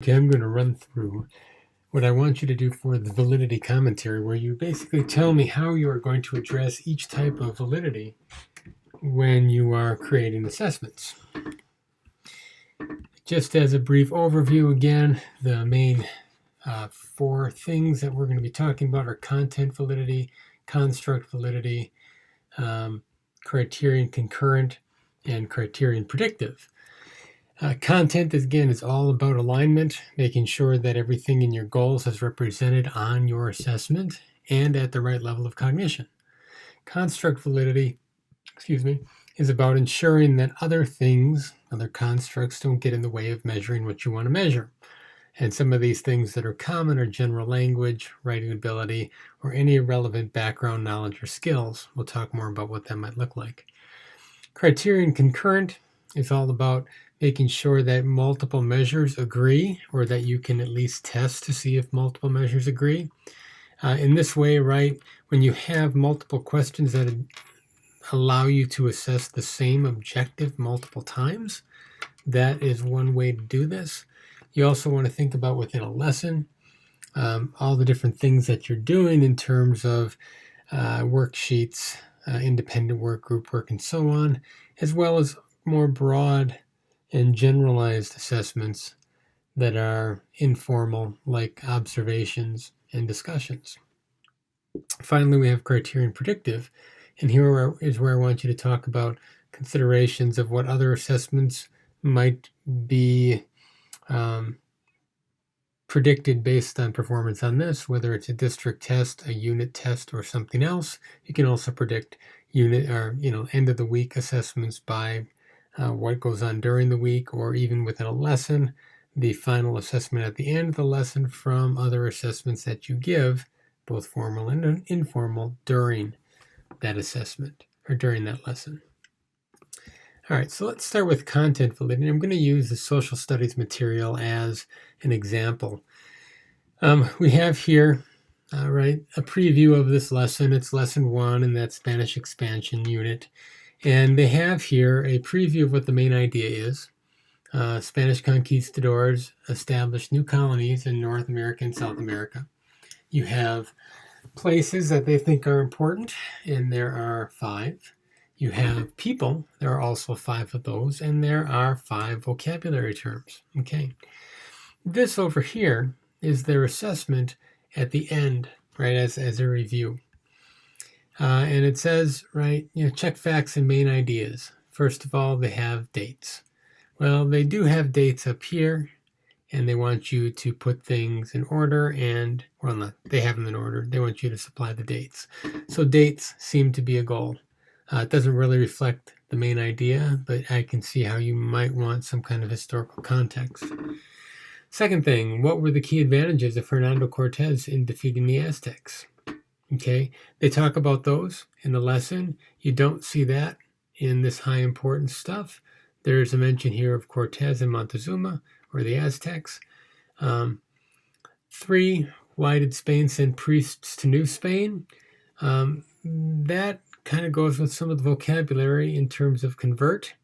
Okay, I'm going to run through what I want you to do for the validity commentary, where you basically tell me how you are going to address each type of validity when you are creating assessments. Just as a brief overview, again, the main four things that we're going to be talking about are content validity, construct validity, Criterion-Concurrent, and Criterion-Predictive. Content, again, is all about alignment, making sure that everything in your goals is represented on your assessment and at the right level of cognition. Construct validity, is about ensuring that other things, other constructs, don't get in the way of measuring what you want to measure. And some of these things that are common are general language, writing ability, or any relevant background knowledge or skills. We'll talk more about what that might look like. Criterion-Concurrent is all about making sure that multiple measures agree, or that you can at least test to see if multiple measures agree. In this way, right, when you have multiple questions that allow you to assess the same objective multiple times, that is one way to do this. You also want to think about within a lesson, all the different things that you're doing in terms of worksheets, independent work, group work, and so on, as well as more broad and generalized assessments that are informal, like observations and discussions. Finally, we have Criterion-Predictive, and here is where I want you to talk about considerations of what other assessments might be predicted based on performance on this, whether it's a district test, a unit test, or something else. You can also predict unit or end of the week assessments by what goes on during the week, or even within a lesson, the final assessment at the end of the lesson from other assessments that you give, both formal and informal, during that assessment or during that lesson. All right, so let's start with content validity. I'm going to use the social studies material as an example. We have here, a preview of this lesson. It's lesson 1 in that Spanish expansion unit. And they have here a preview of what the main idea is. Spanish conquistadors established new colonies in North America and South America. You have places that they think are important, and there are 5. You have people, there are also 5 of those, and there are 5 vocabulary terms. Okay. This over here is their assessment at the end, right, as a review. And it says, check facts and main ideas. First of all, they have dates. Well, they do have dates up here, and they want you to put things in order, and, well, not, they have them in order. They want you to supply the dates. So dates seem to be a goal. It doesn't really reflect the main idea, but I can see how you might want some kind of historical context. Second thing, what were the key advantages of Hernando Cortez in defeating the Aztecs? Okay, they talk about those in the lesson. You don't see that in this high importance stuff. There's a mention here of Cortez and Montezuma, or the Aztecs. 3, why did Spain send priests to New Spain? That kind of goes with some of the vocabulary in terms of convert,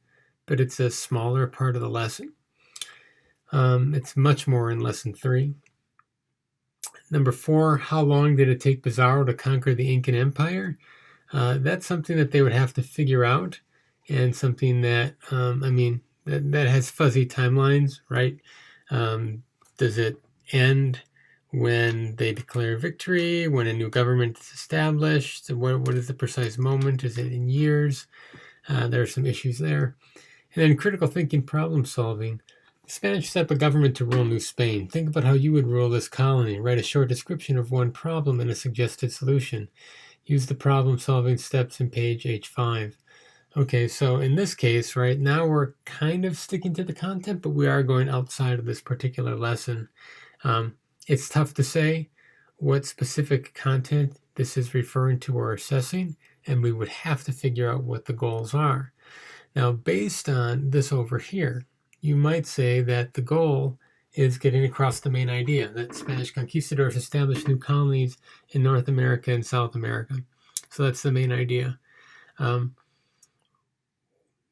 but it's a smaller part of the lesson. It's much more in lesson 3. Number 4, how long did it take Pizarro to conquer the Incan Empire? That's something that they would have to figure out, and something that, that has fuzzy timelines, right? Does it end when they declare victory, when a new government is established? What is the precise moment? Is it in years? There are some issues there. And then critical thinking, problem solving. The Spanish set up a government to rule New Spain. Think about how you would rule this colony. Write a short description of one problem and a suggested solution. Use the problem-solving steps in page H5. Okay, so in this case, right, now we're kind of sticking to the content, but we are going outside of this particular lesson. It's tough to say what specific content this is referring to or assessing, and we would have to figure out what the goals are. Now, based on this over here, you might say that the goal is getting across the main idea that Spanish conquistadors established new colonies in North America and South America. So that's the main idea.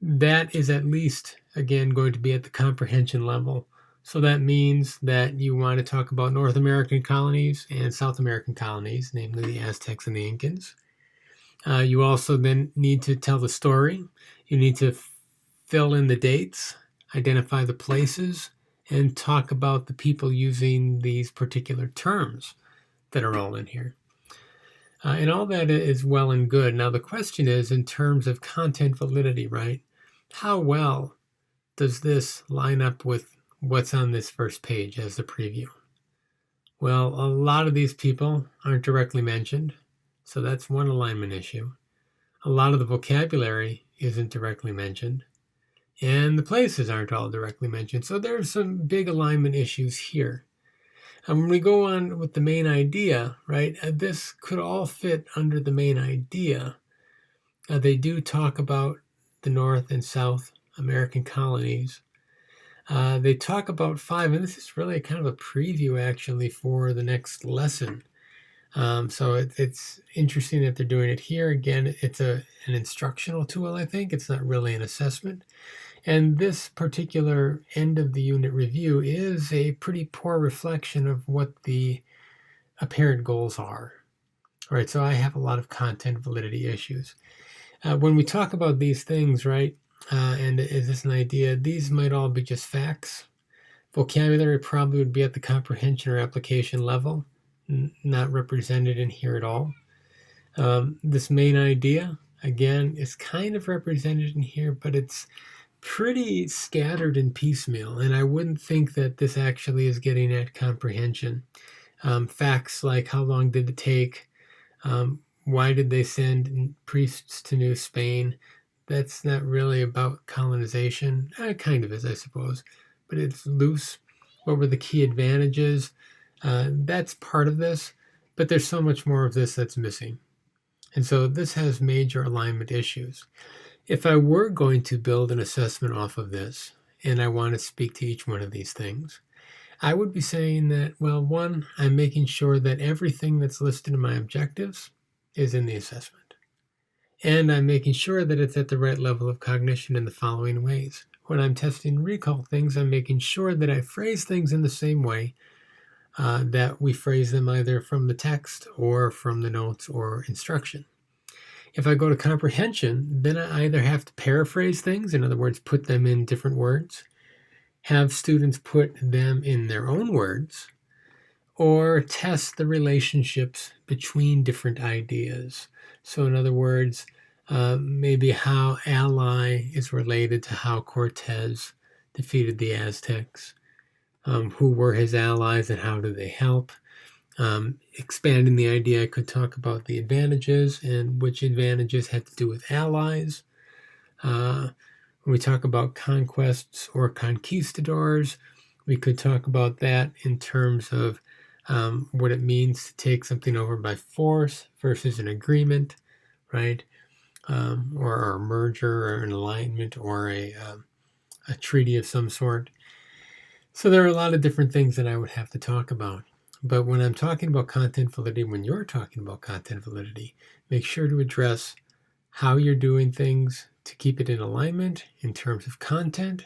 That is at least, again, going to be at the comprehension level So that means that you want to talk about North American colonies and South American colonies, namely the Aztecs and the Incans. You also then need to tell the story. You need to fill in the dates, identify the places, and talk about the people using these particular terms that are all in here. And all that is well and good. Now, the question is, in terms of content validity, right? How well does this line up with what's on this first page as the preview? Well, a lot of these people aren't directly mentioned, so that's one alignment issue. A lot of the vocabulary isn't directly mentioned, and the places aren't all directly mentioned, so there's some big alignment issues here. And when we go on with the main idea, right, this could all fit under the main idea. They do talk about the North and South American colonies. They talk about 5, and this is really kind of a preview actually for the next lesson. So it's interesting that they're doing it here. Again, it's an instructional tool, I think. It's not really an assessment. And this particular end of the unit review is a pretty poor reflection of what the apparent goals are. All right, so I have a lot of content validity issues. When we talk about these things, right, and is this an idea, these might all be just facts. Vocabulary probably would be at the comprehension or application level, not represented in here at all. This main idea, again, is kind of represented in here, but it's pretty scattered and piecemeal, and I wouldn't think that this actually is getting at comprehension. Facts like how long did it take, why did they send priests to New Spain, that's not really about colonization. It kind of is, I suppose, but it's loose. What were the key advantages? That's part of this, but there's so much more of this that's missing. And so this has major alignment issues. If I were going to build an assessment off of this, and I want to speak to each one of these things, I would be saying that, well, one, I'm making sure that everything that's listed in my objectives is in the assessment. And I'm making sure that it's at the right level of cognition in the following ways. When I'm testing recall things, I'm making sure that I phrase things in the same way that we phrase them either from the text or from the notes or instruction. If I go to comprehension, then I either have to paraphrase things, in other words, put them in different words, have students put them in their own words, or test the relationships between different ideas. So in other words, maybe how ally is related to how Cortez defeated the Aztecs, who were his allies and how did they help. Expanding the idea, I could talk about the advantages and which advantages had to do with allies. When we talk about conquests or conquistadors, we could talk about that in terms of what it means to take something over by force versus an agreement, right? Or a merger or an alignment or a treaty of some sort. So there are a lot of different things that I would have to talk about. But when I'm talking about content validity, when you're talking about content validity, make sure to address how you're doing things to keep it in alignment in terms of content,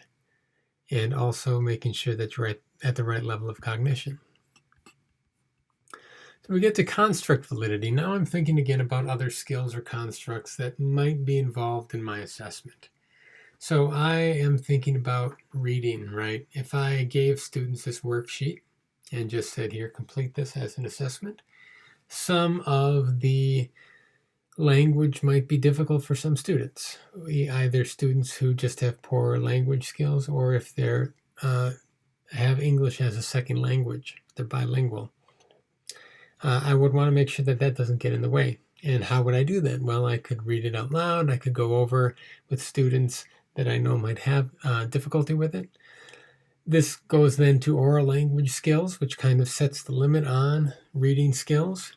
and also making sure that you're at the right level of cognition. So we get to construct validity. Now I'm thinking again about other skills or constructs that might be involved in my assessment. So I am thinking about reading, right? If I gave students this worksheet and just said, here, complete this as an assessment, some of the language might be difficult for some students, either students who just have poor language skills, or if they're have English as a second language, they're bilingual. I would want to make sure that that doesn't get in the way. And how would I do that? Well, I could read it out loud. I could go over with students that I know might have difficulty with it. This goes then to oral language skills, which kind of sets the limit on reading skills.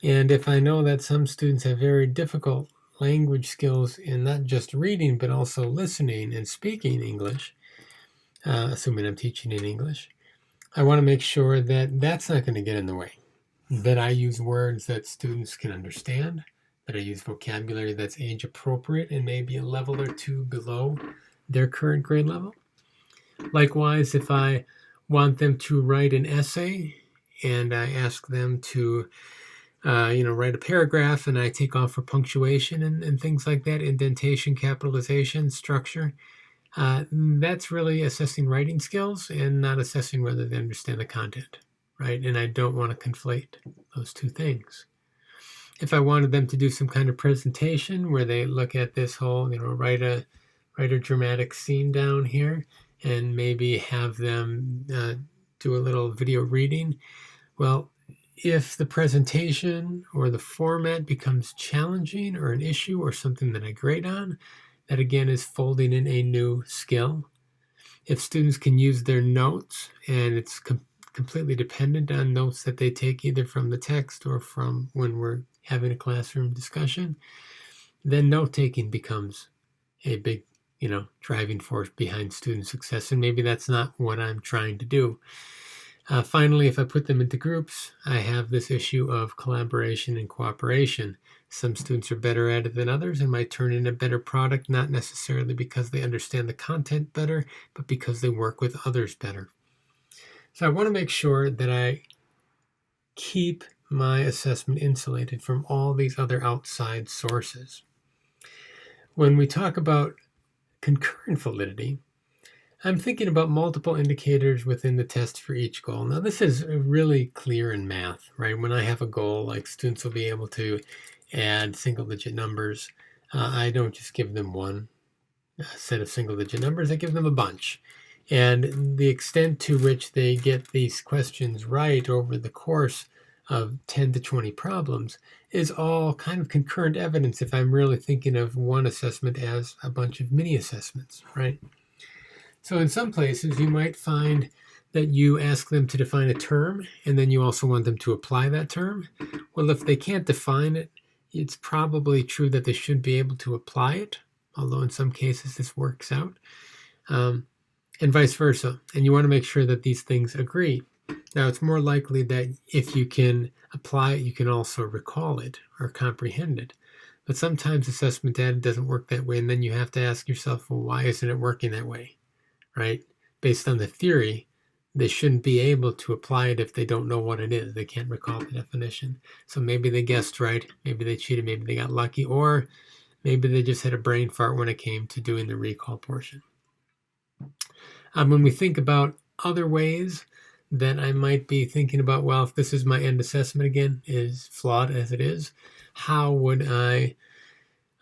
And if I know that some students have very difficult language skills in not just reading, but also listening and speaking English, assuming I'm teaching in English, I want to make sure that that's not going to get in the way, that I use words that students can understand, that I use vocabulary that's age appropriate and maybe a level or two below their current grade level. Likewise, if I want them to write an essay, and I ask them to write a paragraph, and I take off for punctuation and things like that, indentation, capitalization, structure. That's really assessing writing skills and not assessing whether they understand the content, right? And I don't want to conflate those two things. If I wanted them to do some kind of presentation where they look at this whole, write a dramatic scene down here and maybe have them do a little video reading, well, if the presentation or the format becomes challenging or an issue or something that I grade on, that again is folding in a new skill. If students can use their notes and it's completely dependent on notes that they take either from the text or from when we're having a classroom discussion, then note-taking becomes a big, driving force behind student success. And maybe that's not what I'm trying to do. Finally, if I put them into groups, I have this issue of collaboration and cooperation. Some students are better at it than others and might turn in a better product, not necessarily because they understand the content better, but because they work with others better. So I want to make sure that I keep my assessment insulated from all these other outside sources. When we talk about concurrent validity, I'm thinking about multiple indicators within the test for each goal. Now, this is really clear in math, right? When I have a goal, like students will be able to add single-digit numbers, I don't just give them one set of single-digit numbers, I give them a bunch. And the extent to which they get these questions right over the course of 10 to 20 problems is all kind of concurrent evidence if I'm really thinking of one assessment as a bunch of mini assessments, right? So in some places, you might find that you ask them to define a term, and then you also want them to apply that term. Well, if they can't define it, it's probably true that they should be able to apply it, although in some cases this works out, and vice versa. And you want to make sure that these things agree. Now, it's more likely that if you can apply it, you can also recall it or comprehend it. But sometimes assessment data doesn't work that way, and then you have to ask yourself, well, why isn't it working that way? Right? Based on the theory, they shouldn't be able to apply it if they don't know what it is. They can't recall the definition. So maybe they guessed right, maybe they cheated, maybe they got lucky, or maybe they just had a brain fart when it came to doing the recall portion. When we think about other ways that I might be thinking about, well, if this is my end assessment again, is flawed as it is, how would I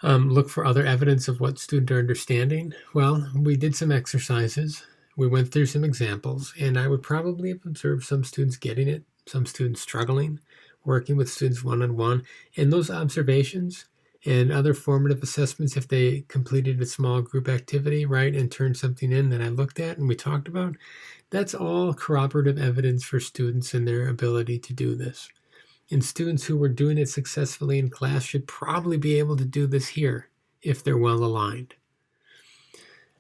look for other evidence of what students are understanding? Well, we did some exercises. We went through some examples, and I would probably have observed some students getting it, some students struggling, working with students one-on-one. And those observations and other formative assessments, if they completed a small group activity, right, and turned something in that I looked at and we talked about, that's all corroborative evidence for students and their ability to do this. And students who were doing it successfully in class should probably be able to do this here if they're well aligned.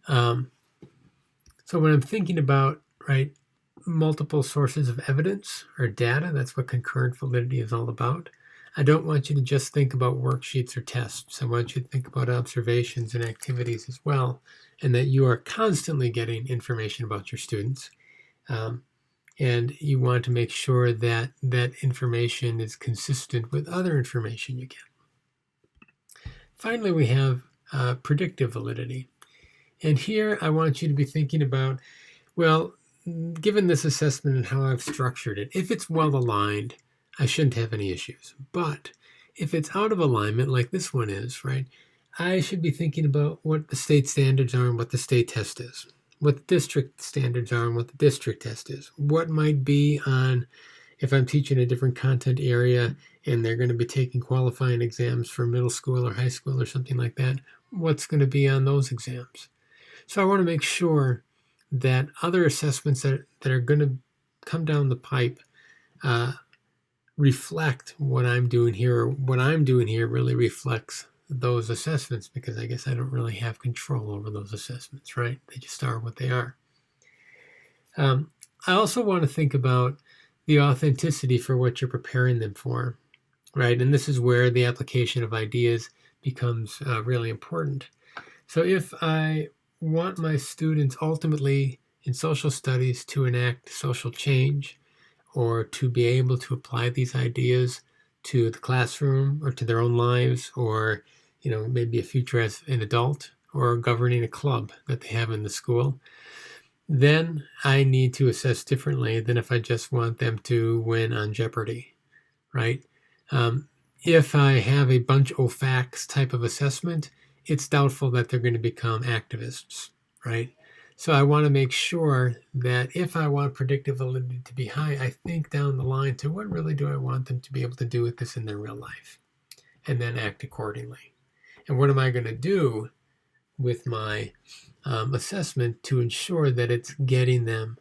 So when I'm thinking about, right, multiple sources of evidence or data, that's what concurrent validity is all about. I don't want you to just think about worksheets or tests. I want you to think about observations and activities as well, and that you are constantly getting information about your students. And you want to make sure that that information is consistent with other information you get. Finally, we have predictive validity. And here I want you to be thinking about, well, given this assessment and how I've structured it, if it's well aligned, I shouldn't have any issues. But if it's out of alignment, like this one is, right, I should be thinking about what the state standards are and what the state test is, what the district standards are and what the district test is, what might be on, if I'm teaching a different content area and they're going to be taking qualifying exams for middle school or high school or something like that, what's going to be on those exams. So I want to make sure that other assessments that are going to come down the pipe reflect what I'm doing here, or what I'm doing here really reflects those assessments, because I guess I don't really have control over those assessments, right? They just are what they are. I also want to think about the authenticity for what you're preparing them for, right? And this is where the application of ideas becomes really important. So if I want my students ultimately in social studies to enact social change or to be able to apply these ideas to the classroom or to their own lives, or maybe a future as an adult or governing a club that they have in the school, then I need to assess differently than if I just want them to win on Jeopardy, right? If I have a bunch of facts type of assessment, it's doubtful that they're going to become activists, right? So I want to make sure that if I want predictive validity to be high, I think down the line to what really do I want them to be able to do with this in their real life, and then act accordingly. And what am I going to do with my assessment to ensure that it's getting them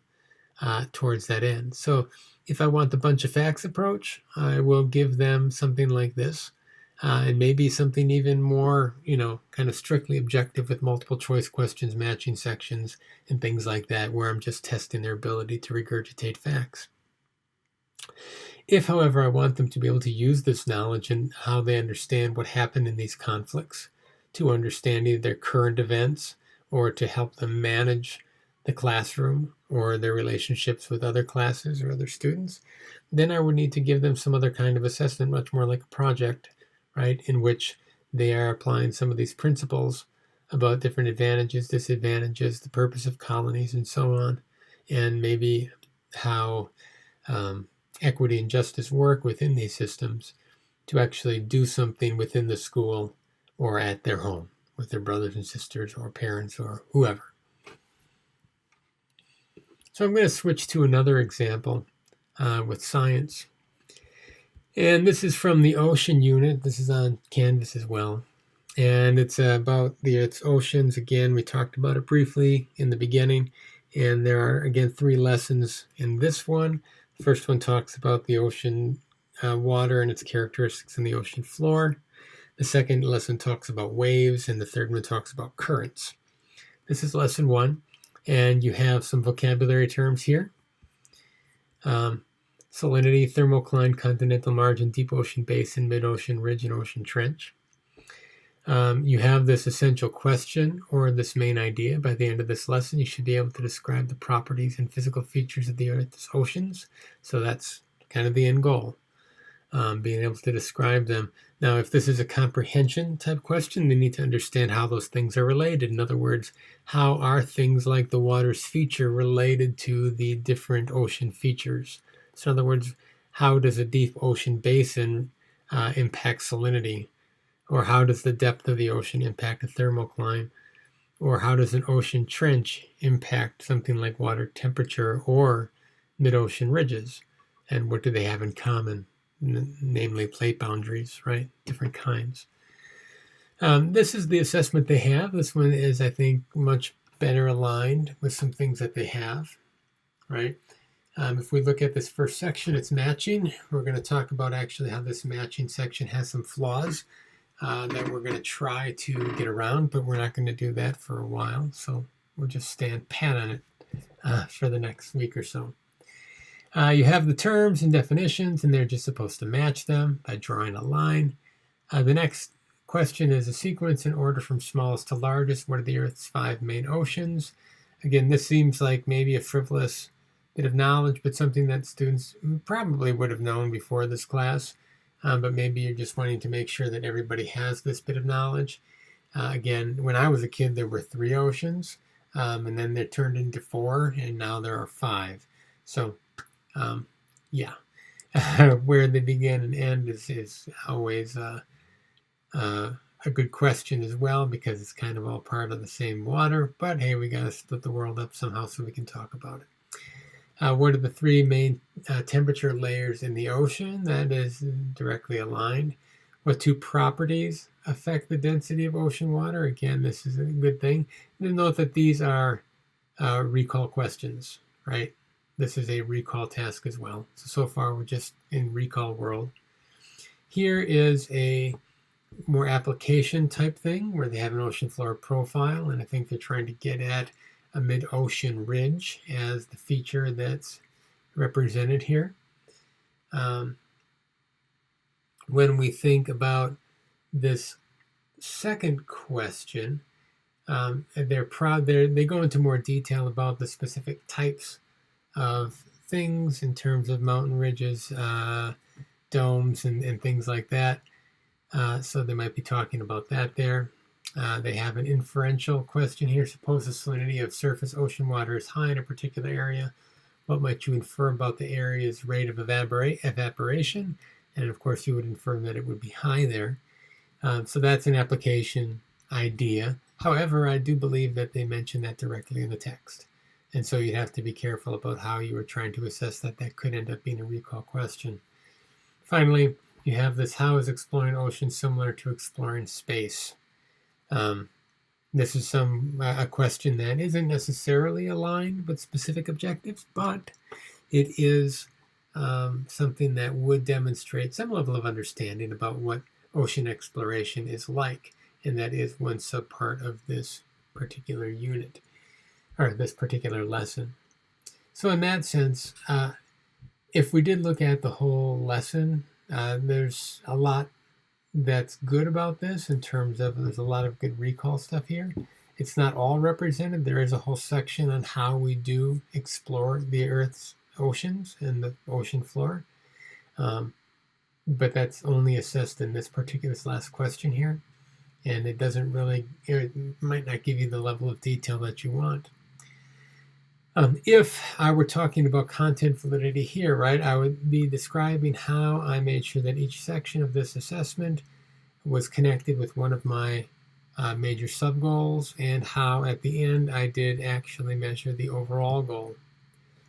towards that end? So if I want the bunch of facts approach, I will give them something like this. And maybe something even more, kind of strictly objective with multiple choice questions, matching sections, and things like that, where I'm just testing their ability to regurgitate facts. If, however, I want them to be able to use this knowledge and how they understand what happened in these conflicts to understand either their current events or to help them manage the classroom or their relationships with other classes or other students, then I would need to give them some other kind of assessment, much more like a project, right, in which they are applying some of these principles about different advantages, disadvantages, the purpose of colonies, and so on, and maybe how equity and justice work within these systems to actually do something within the school or at their home with their brothers and sisters or parents or whoever. So I'm going to switch to another example with science. And this is from the ocean unit. This is on Canvas as well. And it's about the Earth's oceans. Again, we talked about it briefly in the beginning. And there are, again, 3 lessons in this one. The first one talks about the ocean water and its characteristics in the ocean floor. The second lesson talks about waves. And the third one talks about currents. This is lesson 1. And you have some vocabulary terms here. Salinity, thermocline, continental margin, deep ocean basin, mid-ocean ridge, and ocean trench. You have this essential question or this main idea. By the end of this lesson, you should be able to describe the properties and physical features of the Earth's oceans. So that's kind of the end goal, being able to describe them. Now, if this is a comprehension type question, they need to understand how those things are related. In other words, how are things like the water's feature related to the different ocean features? So in other words, how does a deep ocean basin impact salinity? Or how does the depth of the ocean impact a thermocline? Or how does an ocean trench impact something like water temperature or mid-ocean ridges? And what do they have in common? Namely plate boundaries, right? Different kinds. This is the assessment they have. This one is, I think, much better aligned with some things that they have, right? If we look at this first section, it's matching. We're going to talk about actually how this matching section has some flaws that we're going to try to get around, but we're not going to do that for a while. So we'll just stand pat on it for the next week or so. You have the terms and definitions, and they're just supposed to match them by drawing a line. The next question is a sequence in order from smallest to largest. What are the Earth's 5 main oceans? Again, this seems like maybe a frivolous bit of knowledge, but something that students probably would have known before this class. But maybe you're just wanting to make sure that everybody has this bit of knowledge. Again, when I was a kid, there were 3 oceans, and then they turned into 4, and now there are 5. So, yeah, where they begin and end is always a good question as well, because it's kind of all part of the same water. But hey, we got to split the world up somehow so we can talk about it. What are the 3 main temperature layers in the ocean? That is directly aligned. What 2 properties affect the density of ocean water? Again, this is a good thing. And note that these are recall questions, right? This is a recall task as well. So far, we're just in recall world. Here is a more application type thing where they have an ocean floor profile, and I think they're trying to get at a mid-ocean ridge as the feature that's represented here. When we think about this second question, They go into more detail about the specific types of things in terms of mountain ridges, domes, and things like that. So they might be talking about that there. They have an inferential question here. Suppose the salinity of surface ocean water is high in a particular area. What might you infer about the area's rate of evaporation? And of course, you would infer that it would be high there. So that's an application idea. However, I do believe that they mention that directly in the text. And so you'd have to be careful about how you were trying to assess that. That could end up being a recall question. Finally, you have this: how is exploring oceans similar to exploring space? This is a question that isn't necessarily aligned with specific objectives, but it is something that would demonstrate some level of understanding about what ocean exploration is like, and that is one subpart of this particular unit, or this particular lesson. So in that sense, if we did look at the whole lesson, there's a lot that's good about this in terms of there's a lot of good recall stuff here. It's not all represented. There is a whole section on how we do explore the Earth's oceans and the ocean floor. But that's only assessed in this last question here. And it doesn't really, it might not give you the level of detail that you want. If I were talking about content validity here, right, I would be describing how I made sure that each section of this assessment was connected with one of my major sub-goals, and how at the end I did actually measure the overall goal,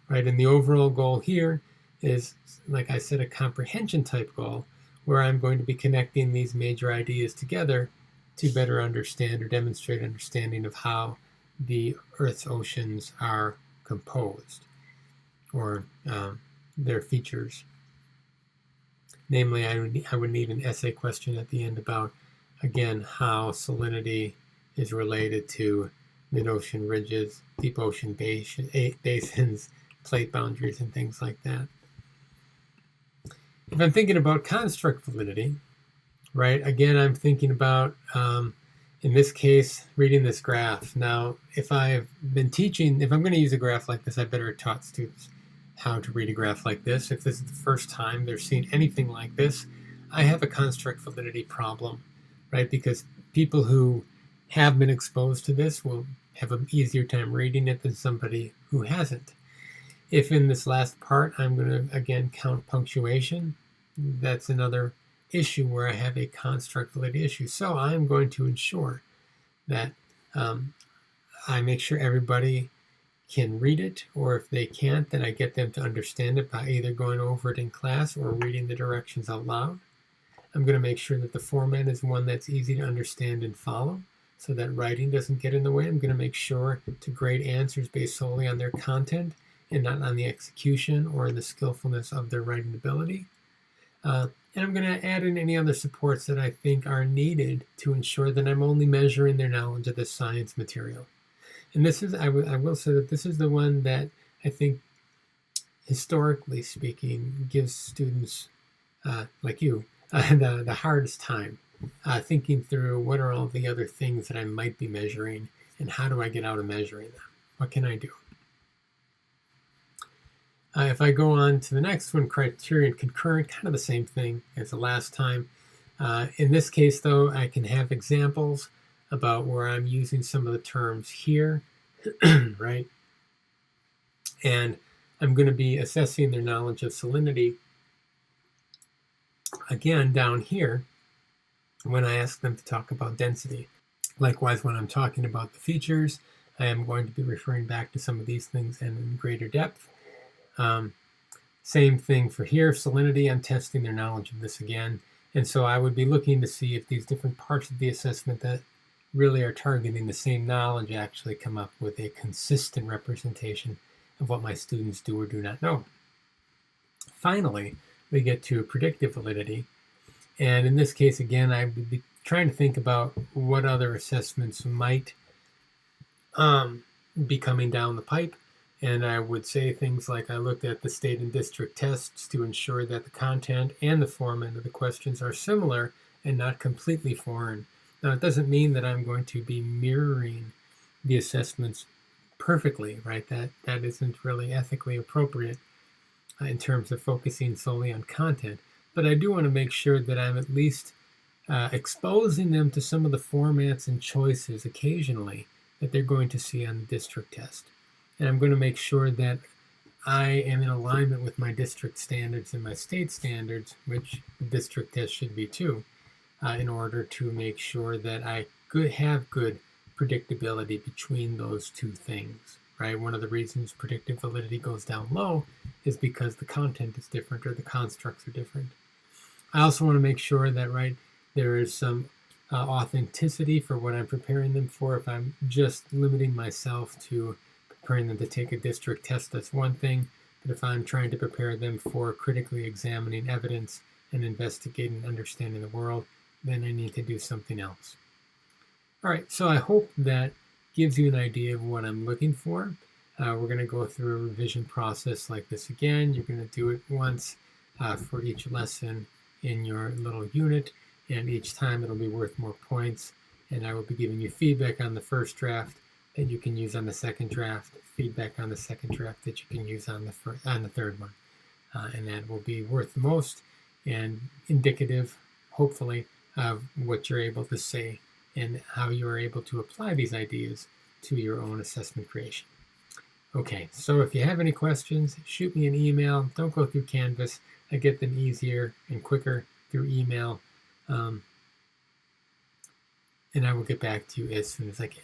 right? And the overall goal here is, like I said, a comprehension type goal, where I'm going to be connecting these major ideas together to better understand or demonstrate understanding of how the Earth's oceans are composed, or their features. Namely, I would need an essay question at the end about, again, how salinity is related to mid-ocean ridges, deep ocean basins, plate boundaries, and things like that. If I'm thinking about construct validity, right, again, I'm thinking about, in this case, reading this graph. Now, if I've been teaching, if I'm going to use a graph like this, I better have taught students how to read a graph like this. If this is the first time they're seeing anything like this, I have a construct validity problem, right? Because people who have been exposed to this will have an easier time reading it than somebody who hasn't. If in this last part, I'm going to, again, count punctuation, that's another issue where I have a construct validity issue. So I'm going to ensure that I make sure everybody can read it, or if they can't, then I get them to understand it by either going over it in class or reading the directions out loud. I'm going to make sure that the format is one that's easy to understand and follow, so that writing doesn't get in the way. I'm going to make sure to grade answers based solely on their content and not on the execution or the skillfulness of their writing ability. And I'm going to add in any other supports that I think are needed to ensure that I'm only measuring their knowledge of the science material. And this is, I will say that this is the one that I think, historically speaking, gives students like you the hardest time thinking through what are all the other things that I might be measuring, and how do I get out of measuring them? What can I do? If I go on to the next one, Criterion-Concurrent, kind of the same thing as the last time. In this case, though, I can have examples about where I'm using some of the terms here, right? And I'm going to be assessing their knowledge of salinity, again, down here, when I ask them to talk about density. Likewise, when I'm talking about the features, I am going to be referring back to some of these things and in greater depth. Same thing for here, salinity, I'm testing their knowledge of this again. And so I would be looking to see if these different parts of the assessment that really are targeting the same knowledge actually come up with a consistent representation of what my students do or do not know. Finally, we get to predictive validity. And in this case, again, I would be trying to think about what other assessments might be coming down the pipe. And I would say things like I looked at the state and district tests to ensure that the content and the format of the questions are similar and not completely foreign. Now, it doesn't mean that I'm going to be mirroring the assessments perfectly, right? That isn't really ethically appropriate in terms of focusing solely on content. But I do want to make sure that I'm at least exposing them to some of the formats and choices occasionally that they're going to see on the district test. And I'm going to make sure that I am in alignment with my district standards and my state standards, which the district test should be too, in order to make sure that I have good predictability between those two things, right? One of the reasons predictive validity goes down low is because the content is different or the constructs are different. I also want to make sure that, right, there is some authenticity for what I'm preparing them for. If I'm just limiting myself to preparing them to take a district test, that's one thing. But if I'm trying to prepare them for critically examining evidence and investigating and understanding the world, then I need to do something else. All right, so I hope that gives you an idea of what I'm looking for. We're going to go through a revision process like this again. You're going to do it once for each lesson in your little unit, and each time it'll be worth more points. And I will be giving you feedback on the first draft that you can use on the second draft, feedback on the second draft that you can use on the third one. And that will be worth the most and indicative, hopefully, of what you're able to say and how you're able to apply these ideas to your own assessment creation. Okay, so if you have any questions, shoot me an email. Don't go through Canvas. I get them easier and quicker through email. And I will get back to you as soon as I can.